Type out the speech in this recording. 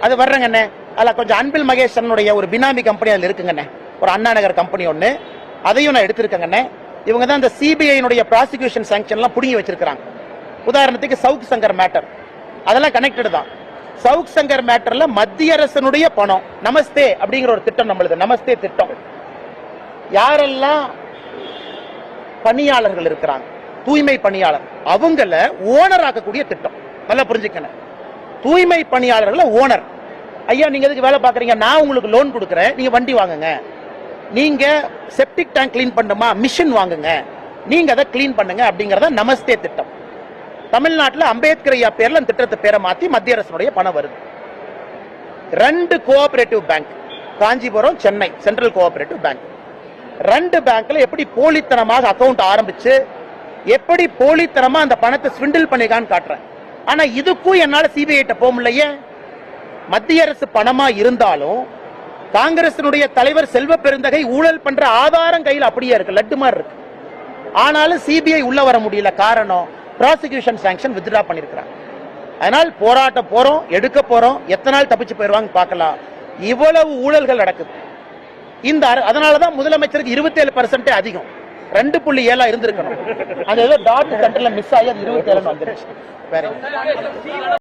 அது வர்றங்கண்ணே. அதில் கொஞ்சம் அன்பில் மகேஷனுடைய ஒரு பினாமி கம்பெனி அதில் இருக்குங்கண்ணே, ஒரு அண்ணா நகர் கம்பெனி ஒன்று, அதையும் நான் எடுத்திருக்கேங்கண்ணே. இவங்க தான் இந்த சிபிஐனுடைய ப்ராசிக்யூஷன் சாங்ஷன்லாம் புடுங்கி வச்சிருக்காங்க. உதாரணத்துக்கு சவுக் சங்கர் மேட்டர், அதெல்லாம் கனெக்டட் தான். சவுக் சங்கர் மேட்டர்ல மத்திய அரசனுடைய பணம், நமஸ்தே அப்படிங்கிற ஒரு திட்டம் நம்மளுக்கு, நமஸ்தே திட்டம். யாரெல்லாம் பணியாளர்கள் இருக்கிறாங்க, தூய்மை பணியாளர், அவங்கள ஓனர் ஆக்கக்கூடிய திட்டம். நல்லா புரிஞ்சுக்கணும், தூய்மை பணியாளர்கள் ஓனர். ஐயா நீங்க எதுக்கு வேலை பாக்குறீங்க, நான் உங்களுக்கு லோன் கொடுக்குறேன், நீங்க வண்டி வாங்குங்க. நீங்க செப்டிக் டேங்க் கிளீன் பண்ணுமா, மிஷின் வாங்குங்க, நீங்க அதை கிளீன் பண்ணுங்க அப்படிங்கறத நமஸ்தே திட்டம். தமிழ்நாட்டில் அம்பேத்கர் ஐயா பேர்ல அந்த திட்டத்தை பேரை மாத்தி மத்திய அரசுடைய பணம் வருது. 2 cooperative bank, Kanchipuram, Chennai central cooperative bank, 2 பேங்க்ல எப்படி போலித்தனமாக அக்கவுண்ட் ஆரம்பிச்சு எப்படி போலித்தனமா அந்த பணத்தை ஸ்விண்டில் பண்ணிருக்கான்னு காட்டுறேன். ஆனா இதுக்கும் என்னால சிபிஐ போக முடியலையே. மத்திய அரசு பணமா இருந்தாலும் காங்கிரசினுடைய தலைவர் செல்வ பெருந்தகை ஊழல் பண்ற ஆதாரம் கையில் அப்படியே இருக்கு, லட்டு மாதிரி இருக்கு. ஆனாலும் சிபிஐ உள்ள வர முடியல. காரணம், ப்ராசிக்யூஷன் சாங்ஷன் வித்ட்ரா பண்ணிருக்கிறாங்க. அதனால் போராட்டம் போறோம், எடுக்க போறோம், எத்தனை நாள் தப்பிச்சு போயிருவாங்க பார்க்கலாம். இவ்வளவு ஊழல்கள் நடக்குது. இந்த அதனாலதான் முதலமைச்சருக்கு 27% அதிகம், 2.7 இருந்திருக்கணும். அது ஏதோ டாட் சென்டர்ல மிஸ் ஆகி அது 27 வந்துருச்சு. வேற